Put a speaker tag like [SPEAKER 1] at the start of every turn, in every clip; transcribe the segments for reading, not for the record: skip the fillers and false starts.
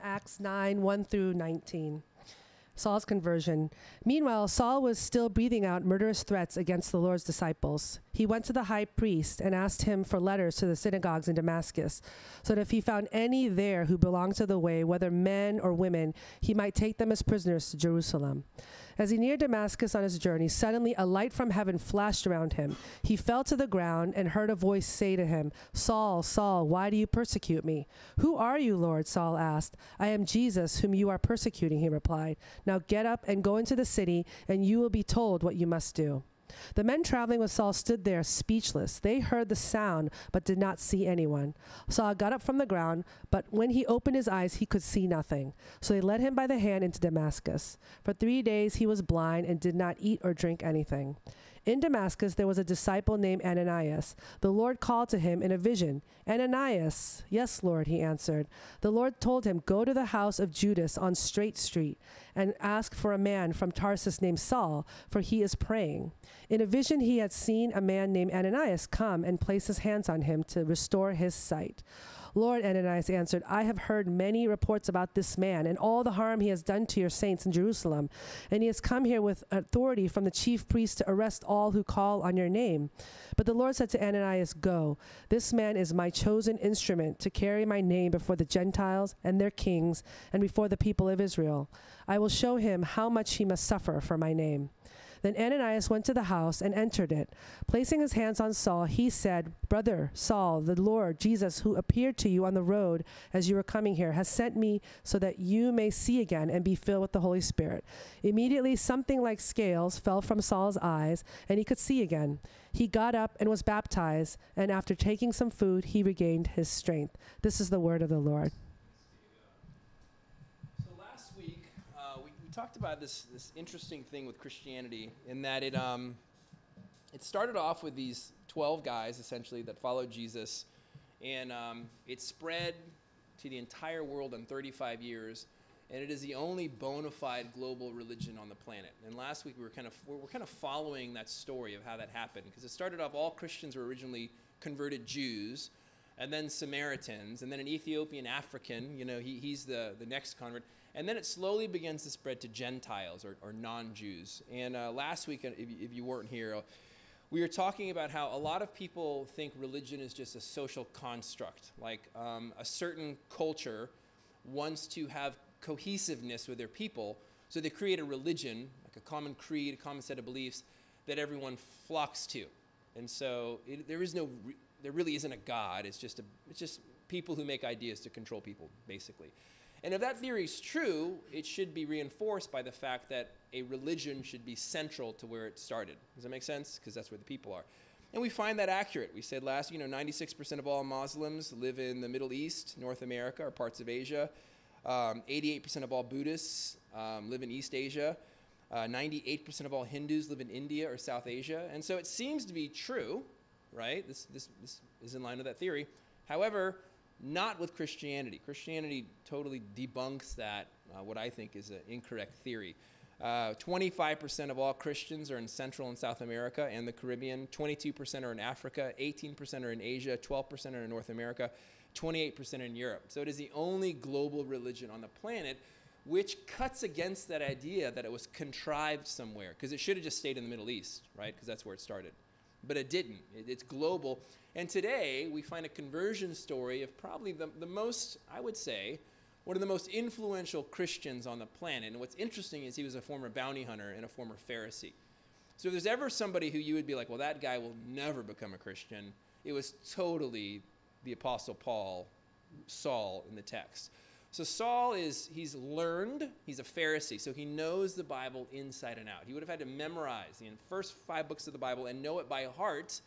[SPEAKER 1] Acts 9, 1 through 19. Saul's conversion. Meanwhile, Saul was still breathing out murderous threats against the Lord's disciples. He went to the high priest and asked him for letters to the synagogues in Damascus, so that if he found any there who belonged to the way, whether men or women, he might take them as prisoners to Jerusalem. As he neared Damascus on his journey, suddenly a light from heaven flashed around him. He fell to the ground and heard a voice say to him, "Saul, Saul, why do you persecute me?" "Who are you, Lord?" Saul asked. "I am Jesus, whom you are persecuting," he replied. "Now get up and go into the city, and you will be told what you must do." The men traveling with Saul stood there speechless. They heard the sound, but did not see anyone. Saul got up from the ground, but when he opened his eyes, he could see nothing. So they led him by the hand into Damascus. For 3 days he was blind and did not eat or drink anything. In Damascus there was a disciple named Ananias. The Lord called to him in a vision, "Ananias." "Yes, Lord," he answered. The Lord told him, "Go to the house of Judas on Straight Street and ask for a man from Tarsus named Saul, for he is praying." In a vision he had seen a man named Ananias come and place his hands on him to restore his sight. "Lord," Ananias answered, "I have heard many reports about this man and all the harm he has done to your saints in Jerusalem. And he has come here with authority from the chief priest to arrest all who call on your name." But the Lord said to Ananias, "Go. This man is my chosen instrument to carry my name before the Gentiles and their kings and before the people of Israel. I will show him how much he must suffer for my name." Then Ananias went to the house and entered it. Placing his hands on Saul, he said, "Brother Saul, the Lord Jesus, who appeared to you on the road as you were coming here, has sent me so that you may see again and be filled with the Holy Spirit." Immediately something like scales fell from Saul's eyes, and he could see again. He got up and was baptized, and after taking some food, he regained his strength. This is the word of the Lord.
[SPEAKER 2] We talked about this interesting thing with Christianity in that it started off with these 12 guys essentially that followed Jesus, and it spread to the entire world in 35 years, and it is the only bona fide global religion on the planet. And last week we were kind of following that story of how that happened, because it started off all Christians were originally converted Jews, and then Samaritans, and then an Ethiopian African, he's the next convert. And then it slowly begins to spread to Gentiles or non-Jews. And last week, if you weren't here, we were talking about how a lot of people think religion is just a social construct. Like a certain culture wants to have cohesiveness with their people, so they create a religion, like a common creed, a common set of beliefs that everyone flocks to. And so there really isn't a God. It's just people who make ideas to control people, basically. And if that theory is true, it should be reinforced by the fact that a religion should be central to where it started. Does that make sense? Because that's where the people are. And we find that accurate. We said last, 96% of all Muslims live in the Middle East, North America, or parts of Asia. 88% of all Buddhists live in East Asia. 98% of all Hindus live in India or South Asia. And so it seems to be true, right? This is in line with that theory. However, not with Christianity. Christianity totally debunks that, what I think is an incorrect theory. 25% of all Christians are in Central and South America and the Caribbean. 22% are in Africa. 18% are in Asia. 12% are in North America. 28% in Europe. So it is the only global religion on the planet, which cuts against that idea that it was contrived somewhere, because it should have just stayed in the Middle East, right? Because that's where it started. But it didn't. It's global. And today, we find a conversion story of probably the most, I would say, one of the most influential Christians on the planet. And what's interesting is he was a former bounty hunter and a former Pharisee. So if there's ever somebody who you would be like, well, that guy will never become a Christian, it was totally the Apostle Paul, Saul, in the text. So Saul he's learned, he's a Pharisee, so he knows the Bible inside and out. He would have had to memorize the first 5 books of the Bible and know it by heart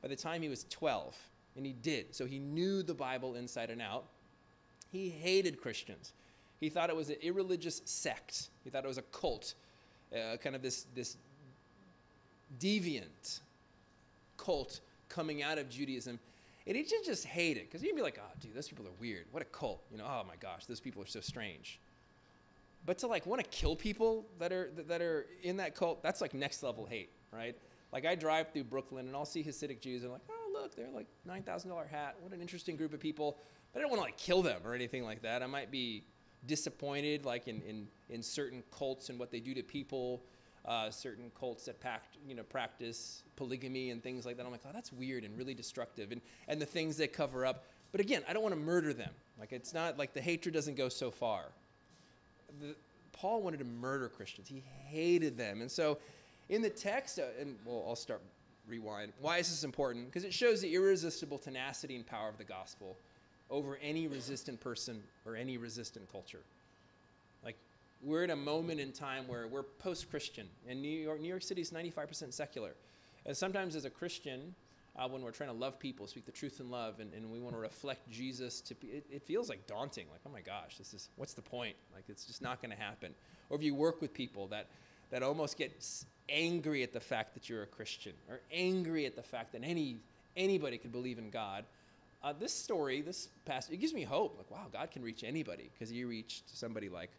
[SPEAKER 2] by the time he was 12, and he did. So he knew the Bible inside and out. He hated Christians. He thought it was an irreligious sect. He thought it was a cult, kind of this deviant cult coming out of Judaism. And he just hate it, because you'd be like, oh, dude, those people are weird. What a cult. Oh, my gosh, those people are so strange. But to, want to kill people that are in that cult, that's, next level hate, right? I drive through Brooklyn, and I'll see Hasidic Jews, and I'm like, oh, look, they're, $9,000 hat. What an interesting group of people. But I don't want to, kill them or anything like that. I might be disappointed, like in certain cults and what they do to people, certain cults that practice polygamy and things like that. I'm like, oh, that's weird and really destructive, and the things they cover up. But again, I don't want to murder them. Like, it's not like the hatred doesn't go so far. Paul wanted to murder Christians. He hated them. And so in the text, I'll start rewind. Why is this important? Because it shows the irresistible tenacity and power of the gospel over any resistant person or any resistant culture. Like, we're in a moment in time where we're post-Christian, and New York City is 95% secular. And sometimes as a Christian, when we're trying to love people, speak the truth in love, and we want to reflect Jesus, it feels like daunting. Like, oh my gosh, what's the point? Like, it's just not going to happen. Or if you work with people that almost get angry at the fact that you're a Christian, or angry at the fact that anybody could believe in God. This passage, it gives me hope. Like, wow, God can reach anybody because he reached somebody like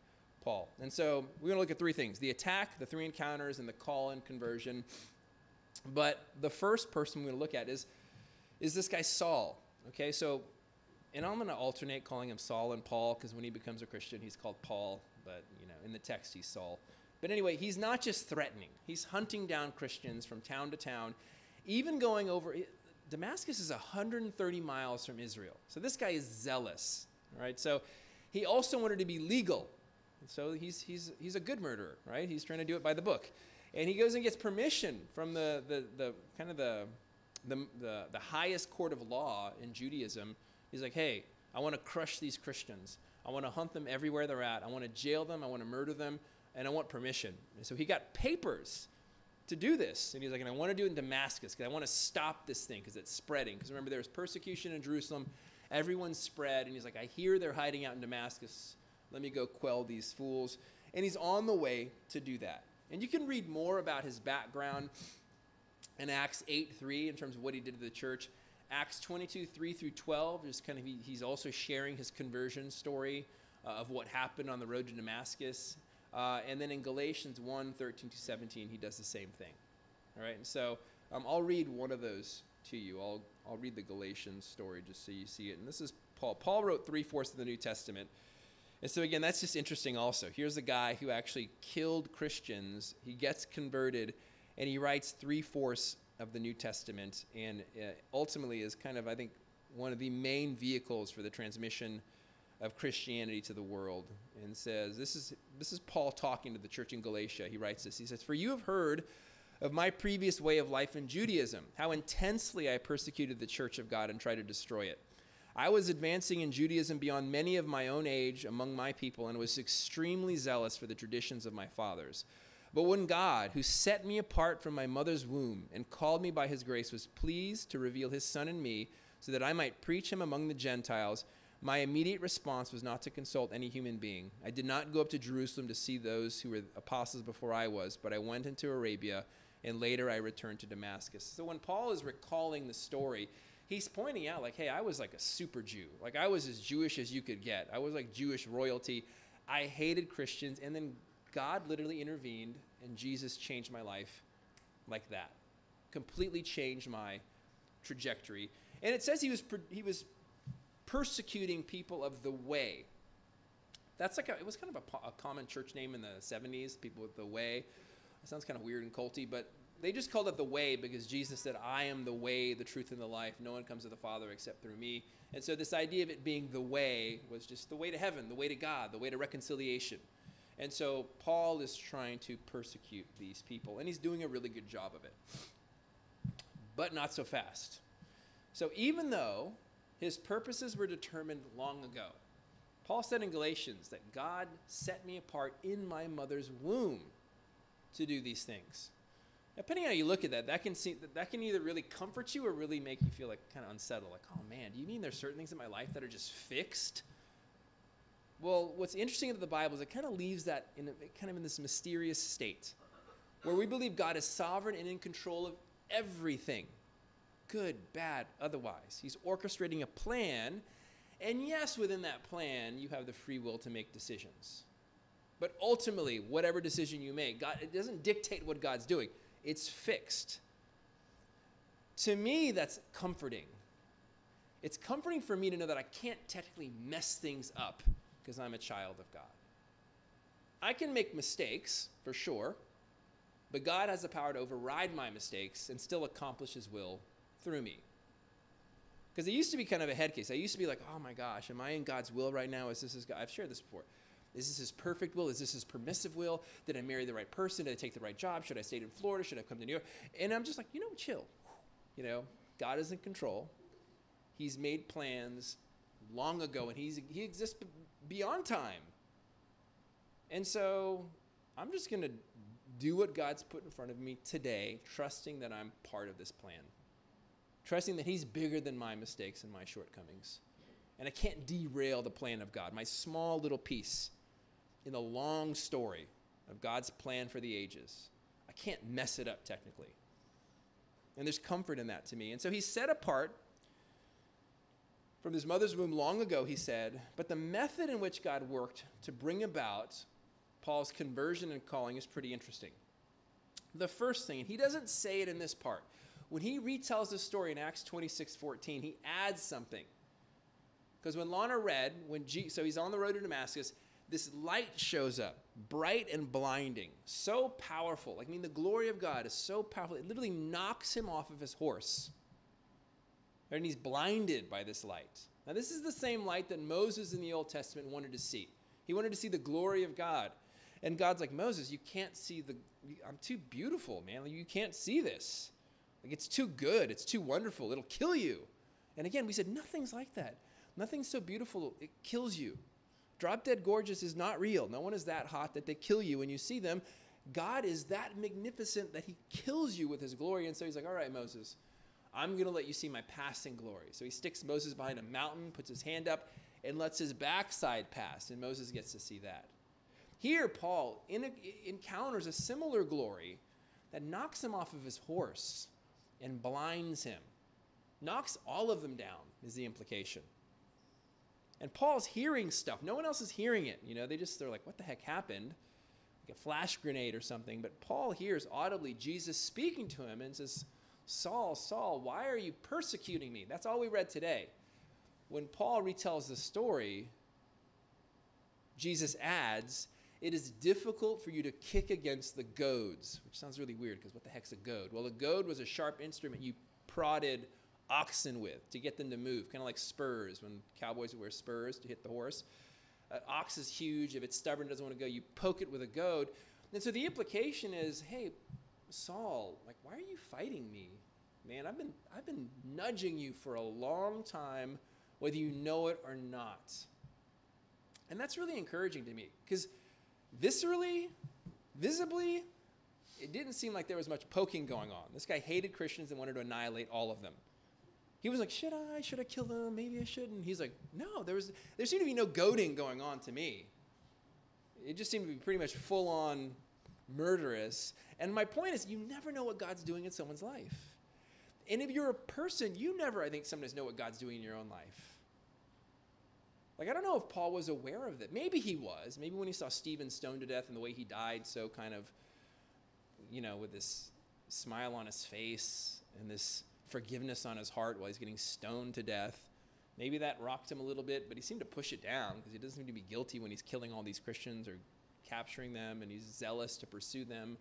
[SPEAKER 2] Paul. And so we're going to look at three things: the attack, the three encounters, and the call and conversion. But the first person we're going to look at is this guy Saul. Okay, so, and I'm going to alternate calling him Saul and Paul, because when he becomes a Christian, he's called Paul, but in the text he's Saul. But anyway, he's not just threatening. He's hunting down Christians from town to town, even going over. Damascus is 130 miles from Israel. So this guy is zealous, right? So he also wanted to be legal. So he's a good murderer, right? He's trying to do it by the book. And he goes and gets permission from the highest court of law in Judaism. He's like, hey, I want to crush these Christians. I want to hunt them everywhere they're at. I want to jail them. I want to murder them. And I want permission. And so he got papers to do this. And he's like, and I want to do it in Damascus because I want to stop this thing because it's spreading. Because remember, there was persecution in Jerusalem. Everyone spread. And he's like, I hear they're hiding out in Damascus. Let me go quell these fools. And he's on the way to do that. And you can read more about his background in Acts 8:3 in terms of what he did to the church. Acts 22:3 through 12 is kind of, he's also sharing his conversion story of what happened on the road to Damascus. And then in Galatians 1:13 to 17, he does the same thing. All right, and so I'll read one of those to you. I'll read the Galatians story just so you see it. And this is Paul. Paul wrote 3/4 of the New Testament. And so again, that's just interesting also. Here's a guy who actually killed Christians. He gets converted, and he writes 3/4 of the New Testament, and ultimately is kind of, I think, one of the main vehicles for the transmission of Christianity to the world. And says, this is Paul talking to the church in Galatia. He writes this. He says, for you have heard of my previous way of life in Judaism, how intensely I persecuted the church of God and tried to destroy it. I was advancing in Judaism beyond many of my own age among my people and was extremely zealous for the traditions of my fathers. But when God, who set me apart from my mother's womb and called me by his grace, was pleased to reveal his Son in me so that I might preach him among the Gentiles, my immediate response was not to consult any human being. I did not go up to Jerusalem to see those who were apostles before I was, but I went into Arabia, and later I returned to Damascus. So when Paul is recalling the story, he's pointing out, like, hey, I was like a super Jew. Like, I was as Jewish as you could get. I was like Jewish royalty. I hated Christians. And then God literally intervened, and Jesus changed my life like that. Completely changed my trajectory. And it says he was persecuting people of the way. That's like it was kind of a common church name in the 70s, people with the way. It sounds kind of weird and culty, but they just called it the way because Jesus said, I am the way, the truth, and the life. No one comes to the Father except through me. And so this idea of it being the way was just the way to heaven, the way to God, the way to reconciliation. And so Paul is trying to persecute these people, and he's doing a really good job of it. But not so fast. So even though his purposes were determined long ago, Paul said in Galatians that God set me apart in my mother's womb to do these things. Depending on how you look at that, that can either really comfort you or really make you feel like kind of unsettled. Like, oh man, do you mean there's certain things in my life that are just fixed? Well, what's interesting about the Bible is it kind of leaves that in this mysterious state where we believe God is sovereign and in control of everything, good, bad, otherwise. He's orchestrating a plan, and yes, within that plan, you have the free will to make decisions. But ultimately, whatever decision you make, God, it doesn't dictate what God's doing. It's fixed. To me, that's comforting. It's comforting for me to know that I can't technically mess things up because I'm a child of God. I can make mistakes, for sure, but God has the power to override my mistakes and still accomplish his will through me. Because it used to be kind of a head case. I used to be like, oh my gosh, am I in God's will right now? Is this his God? I've shared this before. Is this his perfect will? Is this his permissive will? Did I marry the right person? Did I take the right job? Should I stay in Florida? Should I come to New York? And I'm just like, chill. God is in control. He's made plans long ago, and he exists beyond time. And so I'm just going to do what God's put in front of me today, trusting that I'm part of this plan. Trusting that he's bigger than my mistakes and my shortcomings. And I can't derail the plan of God, my small little piece in the long story of God's plan for the ages. I can't mess it up technically. And there's comfort in that to me. And so he's set apart from his mother's womb long ago, he said, but the method in which God worked to bring about Paul's conversion and calling is pretty interesting. The first thing, and he doesn't say it in this part, when he retells the story in Acts 26:14, he adds something. Because when Lana read, so he's on the road to Damascus, this light shows up, bright and blinding, so powerful. The glory of God is so powerful, it literally knocks him off of his horse. And he's blinded by this light. Now, this is the same light that Moses in the Old Testament wanted to see. He wanted to see the glory of God. And God's like, Moses, you can't see I'm too beautiful, man. You can't see this. It's too good. It's too wonderful. It'll kill you. And again, we said, nothing's like that. Nothing's so beautiful, it kills you. Drop Dead Gorgeous is not real. No one is that hot that they kill you when you see them. God is that magnificent that he kills you with his glory. And so he's like, all right, Moses, I'm going to let you see my passing glory. So he sticks Moses behind a mountain, puts his hand up, and lets his backside pass. And Moses gets to see that. Here, Paul encounters a similar glory that knocks him off of his horse and blinds him. Knocks all of them down is the implication. And Paul's hearing stuff. No one else is hearing it. They're like, what the heck happened? Like a flash grenade or something. But Paul hears audibly Jesus speaking to him and says, Saul, Saul, why are you persecuting me? That's all we read today. When Paul retells the story, Jesus adds, it is difficult for you to kick against the goads, which sounds really weird because what the heck's a goad? Well, a goad was a sharp instrument you prodded oxen with to get them to move, kind of like spurs when cowboys would wear spurs to hit the horse. Ox is huge. If it's stubborn, doesn't want to go, you poke it with a goad. And so the implication is, hey, Saul, why are you fighting me? Man, I've been nudging you for a long time, whether you know it or not. And that's really encouraging to me because visibly, it didn't seem like there was much poking going on. This guy hated Christians and wanted to annihilate all of them. He was like, should I kill them? Maybe I shouldn't. He's like, no, there seemed to be no goading going on to me. It just seemed to be pretty much full on murderous. And my point is, you never know what God's doing in someone's life. And if you're a person, you never, I think, sometimes know what God's doing in your own life. I don't know if Paul was aware of that. Maybe he was. Maybe when he saw Stephen stoned to death and the way he died, so kind of, with this smile on his face and this forgiveness on his heart while he's getting stoned to death. Maybe that rocked him a little bit, but he seemed to push it down because he doesn't seem to be guilty when he's killing all these Christians or capturing them, and he's zealous to pursue them.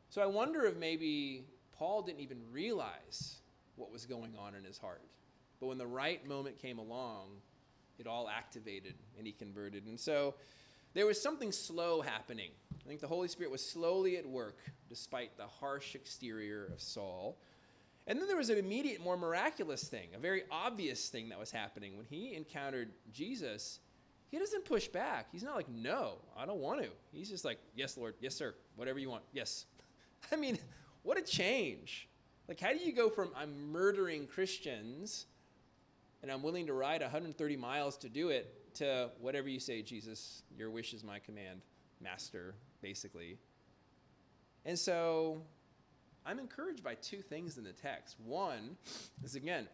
[SPEAKER 2] So I wonder if maybe Paul didn't even realize what was going on in his heart. But when the right moment came along, it all activated and he converted. And so there was something slow happening. I think the Holy Spirit was slowly at work despite the harsh exterior of Saul. And then there was an immediate, more miraculous thing, a very obvious thing that was happening. When he encountered Jesus, he doesn't push back. He's not like, no, I don't want to. He's just like, yes, Lord, yes, sir, whatever you want, yes. I mean, what a change. How do you go from I'm murdering Christians and I'm willing to ride 130 miles to do it to whatever you say, Jesus, your wish is my command, master, basically. And so I'm encouraged by two things in the text. One is, again,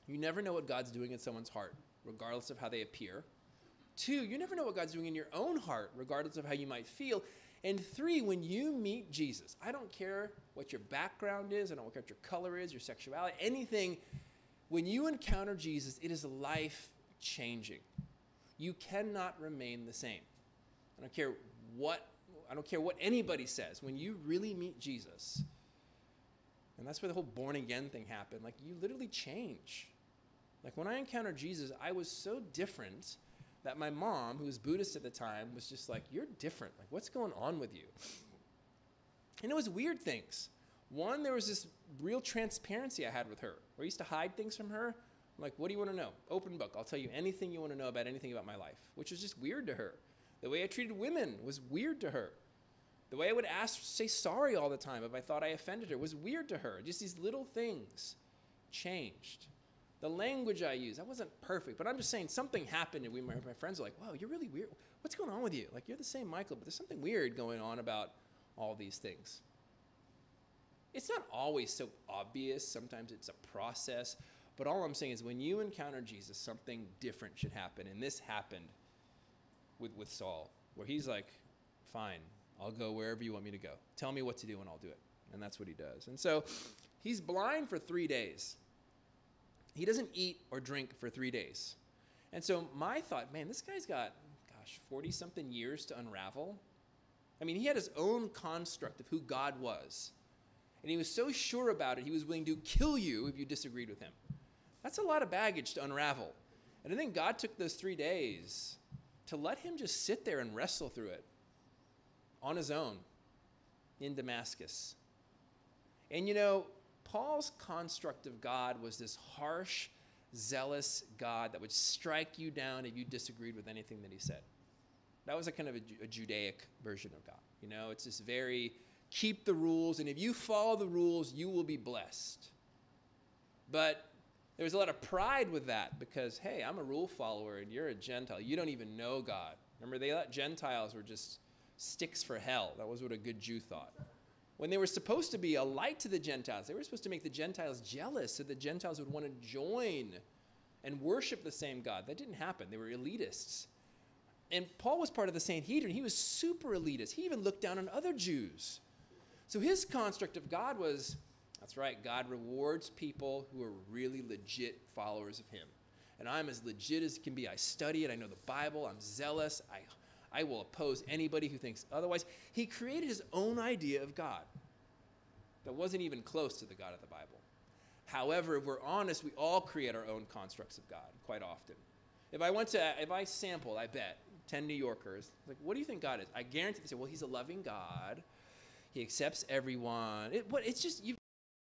[SPEAKER 2] you never know what God's doing in someone's heart, regardless of how they appear. Two, you never know what God's doing in your own heart, regardless of how you might feel. And three, when you meet Jesus, I don't care what your background is, I don't care what your color is, your sexuality, anything. When you encounter Jesus, it is life-changing. You cannot remain the same. I don't care what anybody says. When you really meet Jesus, and that's where the whole born again thing happened, like you literally change. Like when I encountered Jesus, I was so different that my mom, who was Buddhist at the time, was just like, you're different. Like, what's going on with you? And it was weird things. One, there was this real transparency I had with her, where I used to hide things from her. I'm like, what do you want to know? Open book. I'll tell you anything you want to know about anything about my life, which was just weird to her. The way I treated women was weird to her. The way I would say sorry all the time if I thought I offended her was weird to her. Just these little things changed. The language I used, I wasn't perfect, but I'm just saying something happened, and my friends were like, wow, you're really weird. What's going on with you? Like, you're the same Michael, but there's something weird going on about all these things. It's not always so obvious. Sometimes it's a process. But all I'm saying is when you encounter Jesus, something different should happen. And this happened with Saul, where he's like, fine, I'll go wherever you want me to go. Tell me what to do and I'll do it. And that's what he does. And so he's blind for 3 days. He doesn't eat or drink for 3 days. And so my thought, man, this guy's got, 40-something years to unravel. I mean, he had his own construct of who God was. And he was so sure about it, he was willing to kill you if you disagreed with him. That's a lot of baggage to unravel. And I think God took those 3 days to let him just sit there and wrestle through it on his own in Damascus. And you know, Paul's construct of God was this harsh, zealous God that would strike you down if you disagreed with anything that he said. That was a kind of a Judaic version of God. You know, it's this very keep the rules, and if you follow the rules, you will be blessed. But there was a lot of pride with that because, hey, I'm a rule follower and you're a Gentile. You don't even know God. Remember, they thought Gentiles were just sticks for hell. That was what a good Jew thought. When they were supposed to be a light to the Gentiles, they were supposed to make the Gentiles jealous so the Gentiles would want to join and worship the same God. That didn't happen. They were elitists. And Paul was part of the Sanhedrin. He was super elitist. He even looked down on other Jews. So his construct of God was, that's right, God rewards people who are really legit followers of him. And I'm as legit as can be. I study it. I know the Bible. I'm zealous. I will oppose anybody who thinks otherwise. He created his own idea of God that wasn't even close to the God of the Bible. However, if we're honest, we all create our own constructs of God quite often. If I sampled, I bet, 10 New Yorkers, like, what do you think God is? I guarantee they say, well, he's a loving God. He accepts everyone. It's just,